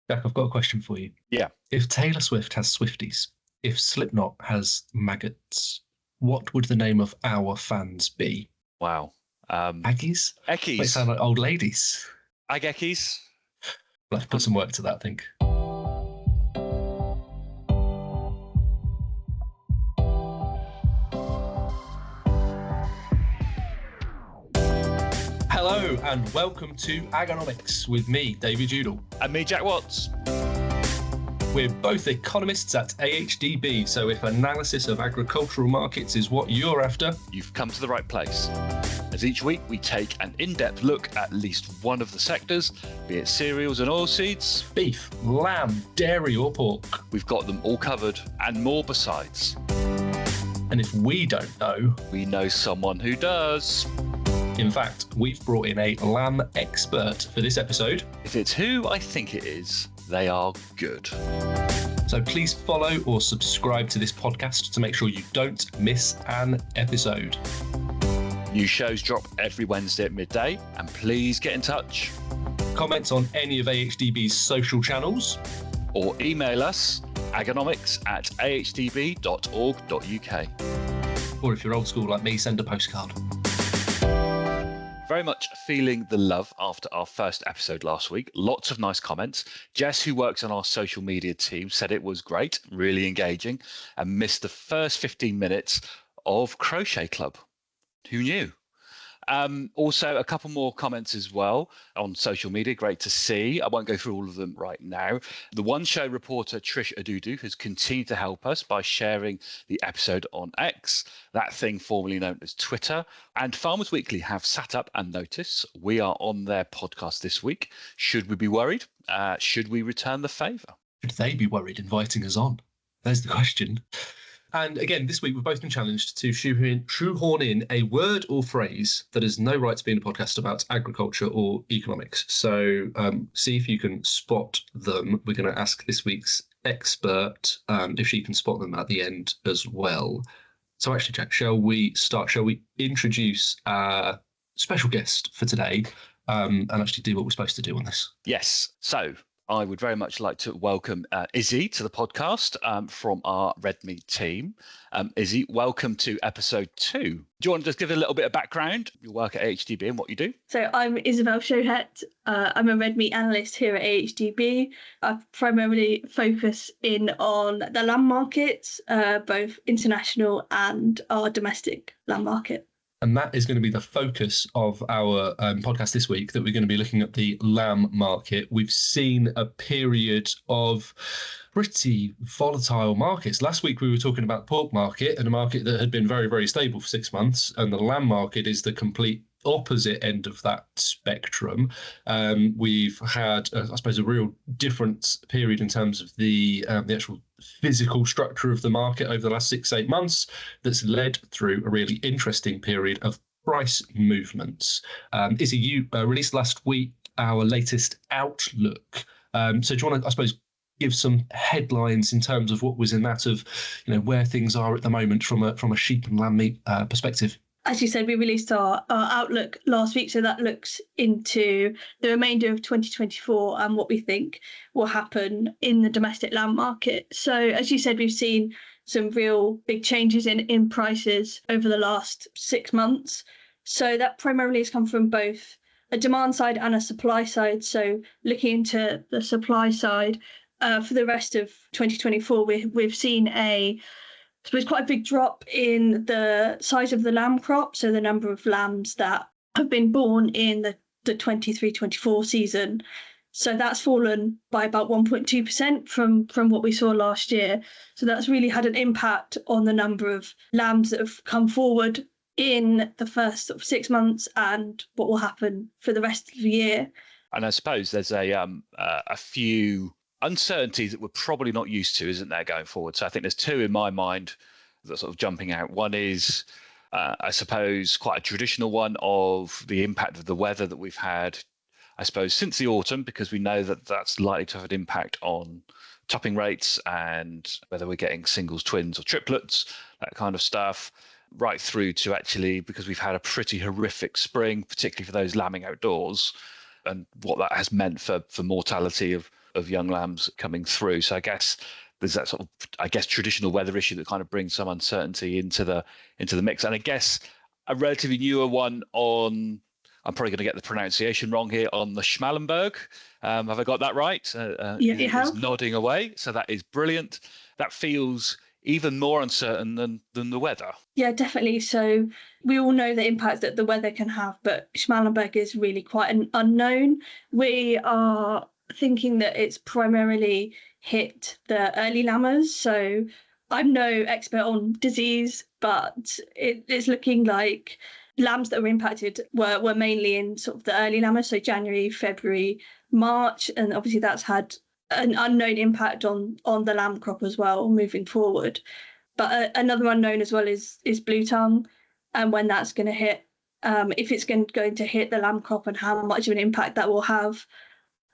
Jack, I've got a question for you. Yeah. If Taylor Swift has Swifties, if Slipknot has maggots, what would the name of our fans be? Wow. Aggies? Eckies. They sound like old ladies. Eckies. I'll have to put some work to that, I think. Hello and welcome to Agonomics with me, David Udall. And me, Jack Watts. We're both economists at AHDB, so if analysis of agricultural markets is what you're after, you've come to the right place. As each week we take an in-depth look at least one of the sectors, be it cereals and oilseeds, beef, lamb, dairy or pork. We've got them all covered and more besides. And if we don't know, we know someone who does. In fact, we've brought in a lamb expert for this episode. If it's who I think it is, they are good. So please follow or subscribe to this podcast to make sure you don't miss an episode. New shows drop every Wednesday at midday, and please get in touch. Comment on any of AHDB's social channels. Or email us, agonomics@ahdb.org.uk. Or if you're old school like me, send a postcard. Very much feeling the love after our first episode last week. Lots of nice comments. Jess, who works on our social media team, said it was great, really engaging, and missed the first 15 minutes of Crochet Club. Who knew? Also, a couple more comments as well on social media. Great to see. I won't go through all of them right now. The One Show reporter Trish Adudu has continued to help us by sharing the episode on X, that thing formerly known as Twitter. And Farmers Weekly have sat up and noticed we are on their podcast this week. Should we be worried? Should we return the favour? Should they be worried inviting us on? There's the question. And again, this week we've both been challenged to shoehorn in a word or phrase that has no right to be in a podcast about agriculture or economics. So see if you can spot them. We're going to ask this week's expert if she can spot them at the end as well. So actually, Jack, shall we start? Shall we introduce our special guest for today and actually do what we're supposed to do on this? Yes. So I would very much like to welcome Izzy to the podcast from our Red Meat team. Izzy, welcome to episode 2. Do you want to just give a little bit of background, your work at AHDB and what you do? So I'm Isabelle Shohet. I'm a red meat analyst here at AHDB. I primarily focus in on the lamb markets, both international and our domestic lamb market. And that is going to be the focus of our podcast this week, that we're going to be looking at the lamb market. We've seen a period of pretty volatile markets. Last week, we were talking about the pork market, and a market that had been very, very stable for 6 months. And the lamb market is the complete opposite end of that spectrum. We've had, I suppose, a real different period in terms of the actual physical structure of the market over the last 6-8 months that's led through a really interesting period of price movements. Izzy, you released last week our latest outlook. So do you want to, I suppose, give some headlines in terms of what was in that of, where things are at the moment from a sheep and lamb meat perspective? As you said, we released our outlook last week, so that looks into the remainder of 2024 and what we think will happen in the domestic lamb market. So as you said, we've seen some real big changes in prices over the last 6 months. So that primarily has come from both a demand side and a supply side. So looking into the supply side, for the rest of 2024, we've seen quite a big drop in the size of the lamb crop, so the number of lambs that have been born in the 23-24 season. So that's fallen by about 1.2% from what we saw last year. So that's really had an impact on the number of lambs that have come forward in the first 6 months and what will happen for the rest of the year. And I suppose there's a few uncertainties that we're probably not used to, isn't there, going forward? So I think there's 2 in my mind that are sort of jumping out. One is, I suppose, quite a traditional one of the impact of the weather that we've had, I suppose, since the autumn, because we know that that's likely to have an impact on topping rates and whether we're getting singles, twins or triplets, that kind of stuff, right through to actually, because we've had a pretty horrific spring, particularly for those lambing outdoors, and what that has meant for mortality of of young lambs coming through. So I guess there's that sort of, traditional weather issue that kind of brings some uncertainty into the mix. And I guess a relatively newer one on, I'm probably going to get the pronunciation wrong here, on the Schmallenberg. Have I got that right? Yeah, you have. He's nodding away. So that is brilliant. That feels even more uncertain than the weather. Yeah, definitely. So we all know the impact that the weather can have, but Schmallenberg is really quite an unknown. We are thinking that it's primarily hit the early lambers. So I'm no expert on disease, but it's looking like lambs that were impacted were mainly in sort of the early lambers, so January, February, March, and obviously that's had an unknown impact on the lamb crop as well moving forward. But another unknown as well is blue tongue, and when that's going to hit, if it's going to hit the lamb crop and how much of an impact that will have.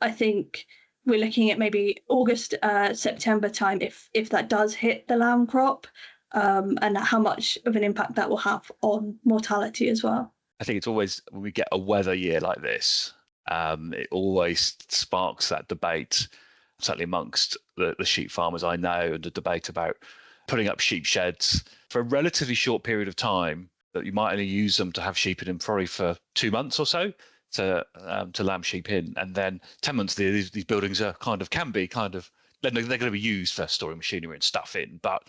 I think we're looking at maybe August, September time if that does hit the lamb crop, and how much of an impact that will have on mortality as well. I think it's always, when we get a weather year like this, it always sparks that debate, certainly amongst the sheep farmers I know, and the debate about putting up sheep sheds for a relatively short period of time, that you might only use them to have sheep in them probably for 2 months or so to lamb sheep in, and then 10 months these buildings are can be they're going to be used for storing machinery and stuff in, but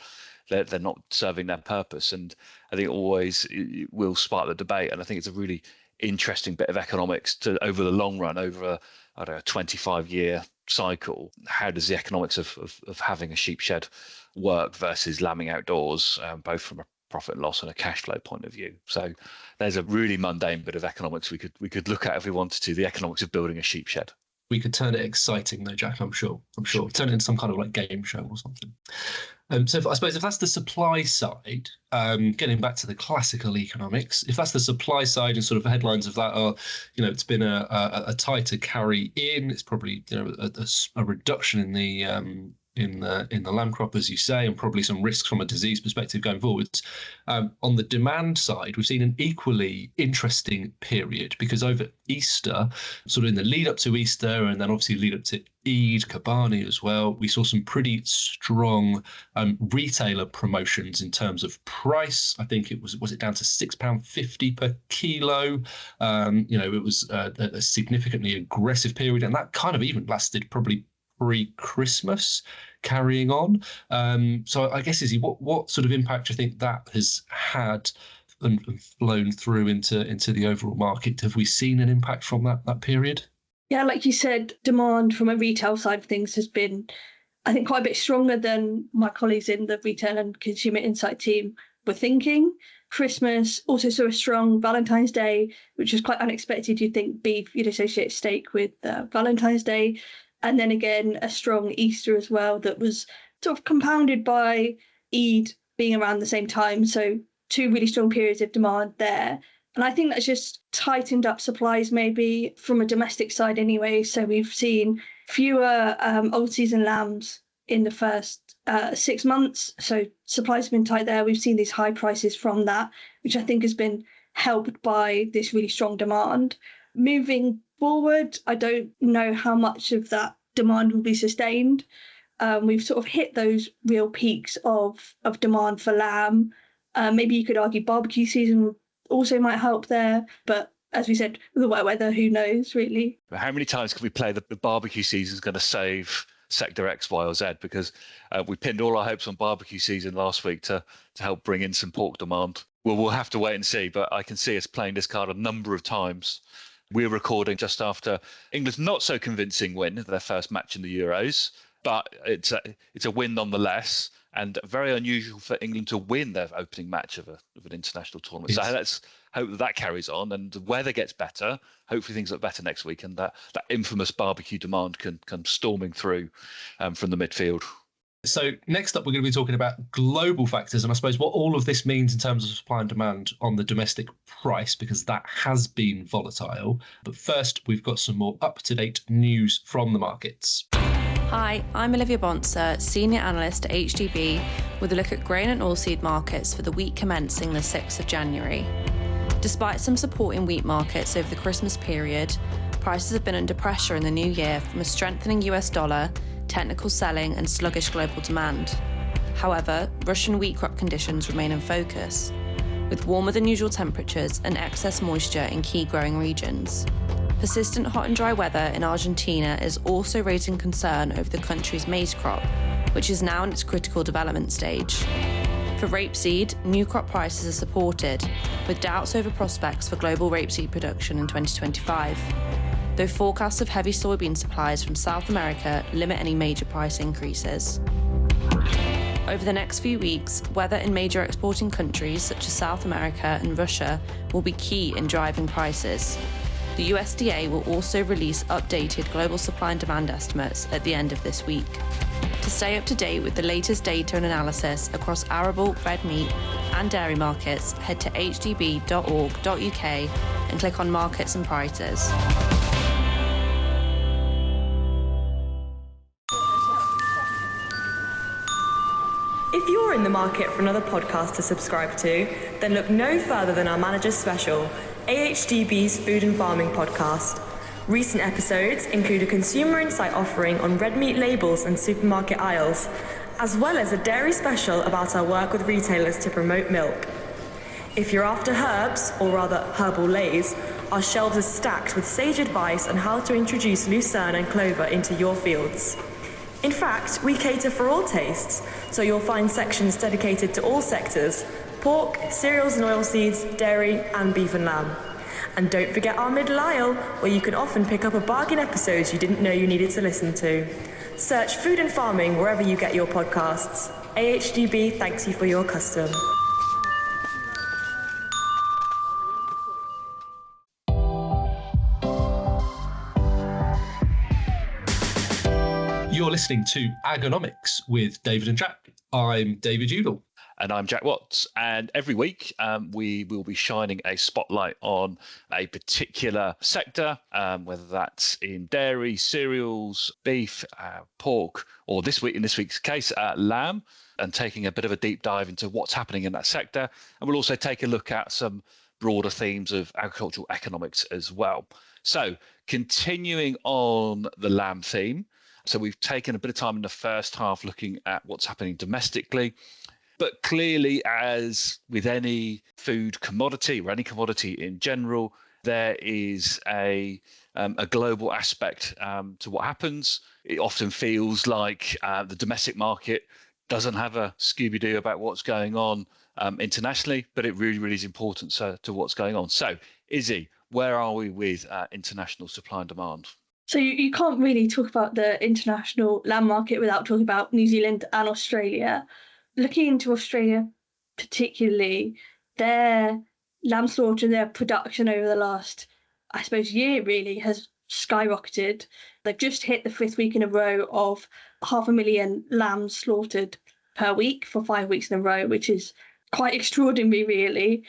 they're not serving their purpose. And I think it will spark the debate, and I think it's a really interesting bit of economics to, over the long run, over a 25-year cycle. How does the economics of having a sheep shed work versus lambing outdoors, both from a profit and loss and a cash flow point of view? So there's a really mundane bit of economics we could look at if we wanted to, the economics of building a sheep shed. We could turn it exciting though, Jack, I'm sure. Turn it into some kind of like game show or something. So I suppose if that's the supply side, getting back to the classical economics, if that's the supply side, and sort of headlines of that are, it's been a tighter carry in, it's probably a reduction in the lamb crop, as you say, and probably some risks from a disease perspective going forwards. On the demand side, we've seen an equally interesting period, because over Easter, sort of in the lead up to Easter, and then obviously lead up to Eid, Kobani as well, we saw some pretty strong retailer promotions in terms of price. I think it was it down to £6.50 per kilo. It was a significantly aggressive period, and that kind of even lasted probably pre-Christmas, carrying on. So I guess, Izzy, what sort of impact do you think that has had and flown through into the overall market? Have we seen an impact from that period? Yeah, like you said, demand from a retail side of things has been, I think, quite a bit stronger than my colleagues in the retail and consumer insight team were thinking. Christmas also saw a strong Valentine's Day, which was quite unexpected. You'd think beef, you'd associate steak with Valentine's Day. And then again, a strong Easter as well, that was sort of compounded by Eid being around the same time. So 2 really strong periods of demand there. And I think that's just tightened up supplies maybe from a domestic side anyway. So we've seen fewer old season lambs in the first 6 months. So supplies have been tight there. We've seen these high prices from that, which I think has been helped by this really strong demand. Moving forward, I don't know how much of that demand will be sustained. We've sort of hit those real peaks of demand for lamb. Maybe you could argue barbecue season also might help there, but as we said, with the wet weather, who knows really? How many times can we play the barbecue season is going to save sector X, Y, or Z? Because we pinned all our hopes on barbecue season last week to help bring in some pork demand. Well, we'll have to wait and see, but I can see us playing this card a number of times. We're recording just after England's not so convincing win, their first match in the Euros, but it's a win nonetheless, and very unusual for England to win their opening match of an international tournament. Yes. So let's hope that carries on and the weather gets better. Hopefully things look better next week, and that infamous barbecue demand can come storming through from the midfield. So next up, we're going to be talking about global factors, and I suppose what all of this means in terms of supply and demand on the domestic price, because that has been volatile. But first, we've got some more up-to-date news from the markets. Hi, I'm Olivia Bonser, Senior Analyst at AHDB, with a look at grain and oilseed markets for the week commencing the 6th of January. Despite some support in wheat markets over the Christmas period, prices have been under pressure in the new year from a strengthening US dollar, technical selling and sluggish global demand. However, Russian wheat crop conditions remain in focus, with warmer than usual temperatures and excess moisture in key growing regions. Persistent hot and dry weather in Argentina is also raising concern over the country's maize crop, which is now in its critical development stage. For rapeseed, new crop prices are supported, with doubts over prospects for global rapeseed production in 2025, though forecasts of heavy soybean supplies from South America limit any major price increases. Over the next few weeks, weather in major exporting countries such as South America and Russia will be key in driving prices. The USDA will also release updated global supply and demand estimates at the end of this week. To stay up to date with the latest data and analysis across arable, red meat and dairy markets, head to hdb.org.uk and click on Markets and Prices. If you're in the market for another podcast to subscribe to, then look no further than our Manager's Special, AHDB's Food and Farming podcast. Recent episodes include a consumer insight offering on red meat labels and supermarket aisles, as well as a dairy special about our work with retailers to promote milk. If you're after herbs, or rather herbal lays, our shelves are stacked with sage advice on how to introduce lucerne and clover into your fields. In fact, we cater for all tastes, so you'll find sections dedicated to all sectors: pork, cereals and oilseeds, dairy and beef and lamb. And don't forget our middle aisle, where you can often pick up a bargain episode you didn't know you needed to listen to. Search Food and Farming wherever you get your podcasts. AHDB thanks you for your custom. You're listening to Agonomics with David and Jack. I'm David Udall. And I'm Jack Watts. And every week we will be shining a spotlight on a particular sector, whether that's in dairy, cereals, beef, pork, or in this week's case, lamb, and taking a bit of a deep dive into what's happening in that sector. And we'll also take a look at some broader themes of agricultural economics as well. So continuing on the lamb theme, so we've taken a bit of time in the first half looking at what's happening domestically. But clearly, as with any food commodity or any commodity in general, there is a global aspect to what happens. It often feels like the domestic market doesn't have a Scooby-Doo about what's going on internationally, but it really, really is important to what's going on. So, Izzy, where are we with international supply and demand? So you can't really talk about the international lamb market without talking about New Zealand and Australia. Looking into Australia particularly, their lamb slaughter, their production over the last, I suppose, year really has skyrocketed. They've just hit the 5th week in a row of 500,000 lambs slaughtered per week for 5 weeks in a row, which is quite extraordinary, really.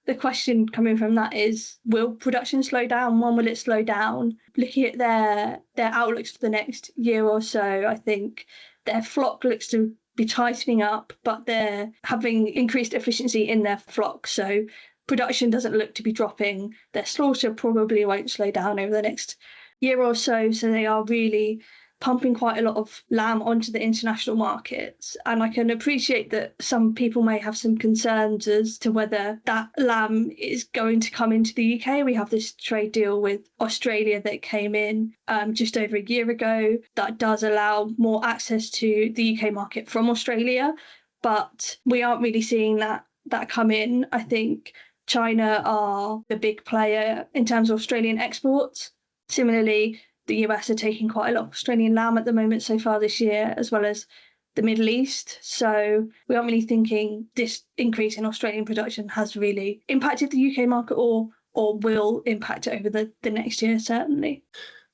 The question coming from that is, will production slow down? When will it slow down? Looking at their outlooks for the next year or so, I think their flock looks to be tightening up, but they're having increased efficiency in their flock. So production doesn't look to be dropping. Their slaughter probably won't slow down over the next year or so. So they are really pumping quite a lot of lamb onto the international markets. And I can appreciate that some people may have some concerns as to whether that lamb is going to come into the UK. We have this trade deal with Australia that came in just over a year ago that does allow more access to the UK market from Australia, but we aren't really seeing that come in. I think China are the big player in terms of Australian exports. Similarly, the US are taking quite a lot of Australian lamb at the moment so far this year, as well as the Middle East. So we aren't really thinking this increase in Australian production has really impacted the UK market or will impact it over the next year, certainly.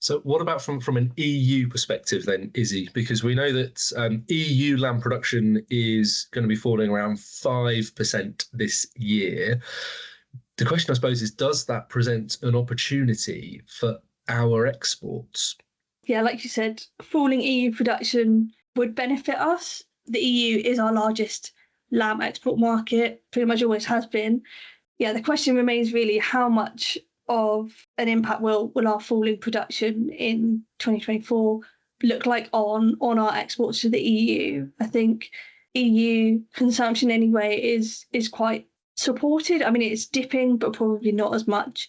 So what about from an EU perspective then, Izzy? Because we know that EU lamb production is going to be falling around 5% this year. The question, I suppose, is, does that present an opportunity for our exports? Yeah, like you said, falling EU production would benefit us. The EU is our largest lamb export market, pretty much always has been. Yeah, the question remains really how much of an impact will our falling production in 2024 look like on our exports to the EU? I think EU consumption anyway is quite supported. I mean, it's dipping, but probably not as much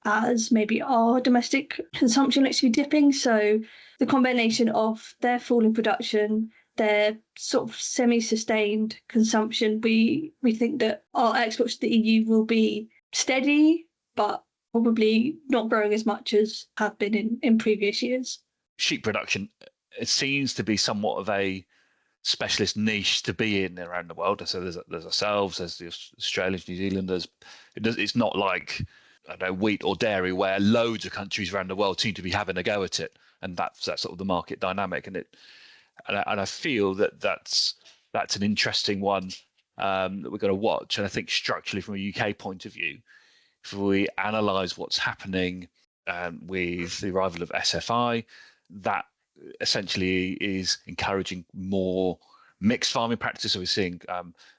as maybe our domestic consumption looks to be dipping. So the combination of their falling production, their sort of semi-sustained consumption, we think that our exports to the EU will be steady, but probably not growing as much as have been in previous years. Sheep production, it seems to be somewhat of a specialist niche to be in around the world. So there's ourselves, there's the Australians, New Zealanders. It's not like, I don't know, wheat or dairy, where loads of countries around the world seem to be having a go at it, and that's sort of the market dynamic. And I feel that's an interesting one that we're going to watch. And I think structurally, from a UK point of view, if we analyse what's happening with the arrival of SFI, that essentially is encouraging more mixed farming practices. So we're seeing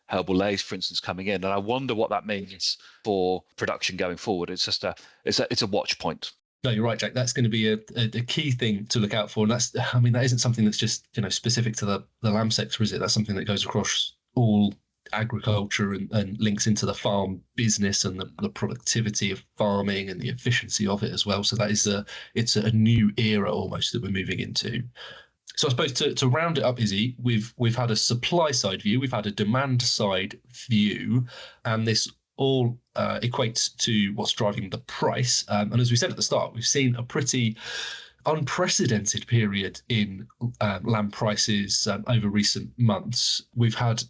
herbal lays, for instance, coming in, and I wonder what that means for production going forward. It's just it's a watch point. No, you're right, Jack. That's going to be a key thing to look out for, and that isn't something that's just specific to the lamb sector, is it? That's something that goes across all agriculture and links into the farm business and the productivity of farming and the efficiency of it as well. So that is it's a new era almost that we're moving into. So I suppose to round it up, Izzy, we've had a supply side view, we've had a demand side view, and this all equates to what's driving the price. And as we said at the start, we've seen a pretty unprecedented period in lamb prices over recent months. We've had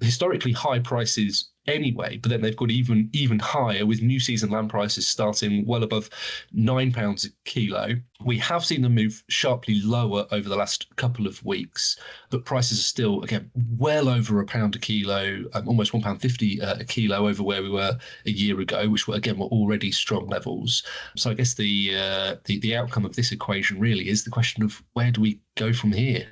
historically high prices anyway, but then they've got even higher, with new season lamb prices starting well above £9 a kilo. We have seen them move sharply lower over the last couple of weeks, but prices are still, again, well over £1 a kilo, almost £1.50 a kilo over where we were a year ago, which were already strong levels. So I guess the outcome of this equation really is the question of where do we go from here?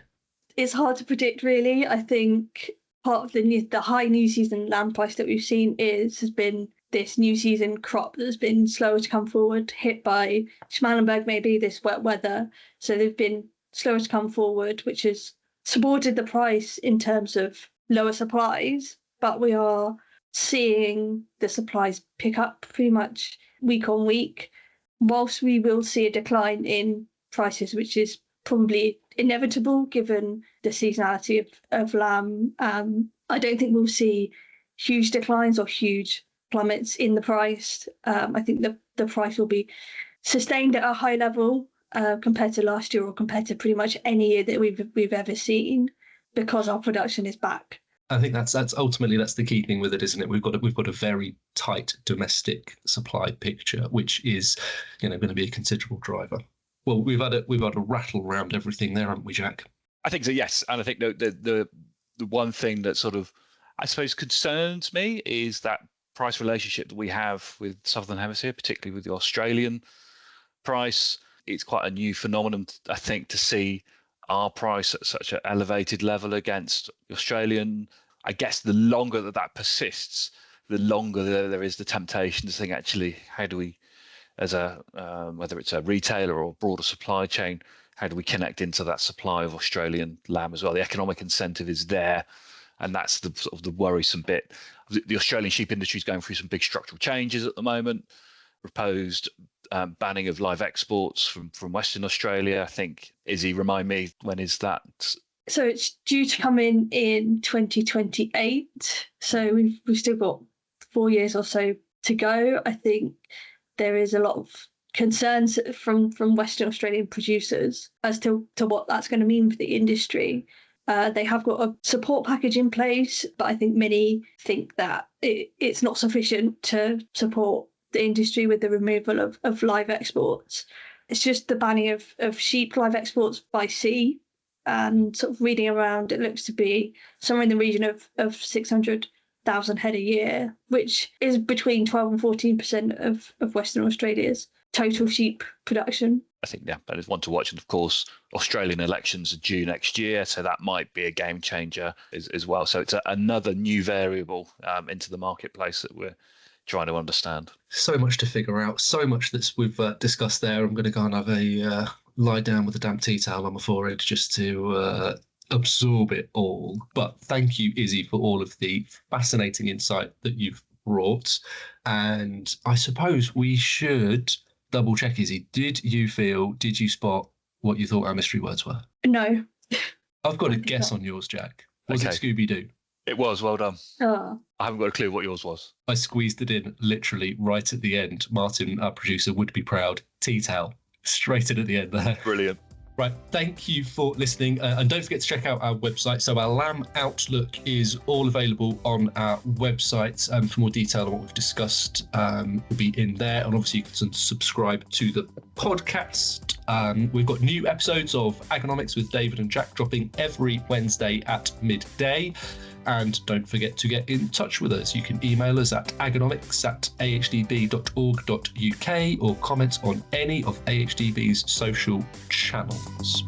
It's hard to predict, really. I think part of the high new season lamb price that we've seen has been this new season crop that's been slower to come forward, hit by Schmallenberg, maybe this wet weather. So they've been slower to come forward, which has supported the price in terms of lower supplies. But we are seeing the supplies pick up pretty much week on week, whilst we will see a decline in prices, which is probably inevitable given the seasonality of lamb. I don't think we'll see huge declines or huge plummets in the price. I think the price will be sustained at a high level compared to last year or compared to pretty much any year that we've ever seen, because our production is back. I think that's ultimately the key thing with it, isn't it? We've got a very tight domestic supply picture, which is going to be a considerable driver. Well, we've had a rattle around everything there, haven't we, Jack? I think so, yes. And I think the one thing that sort of, I suppose, concerns me is that price relationship that we have with Southern Hemisphere, particularly with the Australian price. It's quite a new phenomenon, I think, to see our price at such an elevated level against the Australian. I guess the longer that persists, the longer there is the temptation to think, actually, how do we, as whether it's a retailer or broader supply chain, how do we connect into that supply of Australian lamb as well? The economic incentive is there, and that's the sort of the worrisome bit. The Australian sheep industry is going through some big structural changes at the moment. Proposed banning of live exports from Western Australia. I think, Izzy, remind me, when is that? So it's due to come in 2028. So we've still got 4 years or so to go. I think there is a lot of concerns from Western Australian producers as to what that's going to mean for the industry. They have got a support package in place, but I think many think that it's not sufficient to support the industry with the removal of live exports. It's just the banning of sheep live exports by sea, and sort of reading around, it looks to be somewhere in the region of 600,000 head a year, which is between 12 and 14% of Western Australia's total sheep production. I think, yeah, that is one to watch. And of course, Australian elections are due next year, so that might be a game changer as well. So it's another new variable into the marketplace that we're trying to understand. So much to figure out, so much that we've discussed there. I'm going to go and have a lie down with a damp tea towel on my forehead just to absorb it all. But thank you, Izzy, for all of the fascinating insight that you've brought. And I suppose we should double check, Izzy. Did you spot what you thought our mystery words were? No. I've got a guess on yours, Jack. Was it Scooby-Doo? It was, well done. Oh. I haven't got a clue what yours was. I squeezed it in literally right at the end. Martin, our producer, would be proud. Tea towel. Straight in at the end there. Brilliant. Right, thank you for listening. And don't forget to check out our website. So our Lamb Outlook is all available on our website. For more detail on what we've discussed, will be in there. And obviously you can subscribe to the podcast. We've got new episodes of Agonomics with David and Jack dropping every Wednesday at midday. And don't forget to get in touch with us. You can email us at agonomics@ahdb.org.uk or comment on any of AHDB's social channels.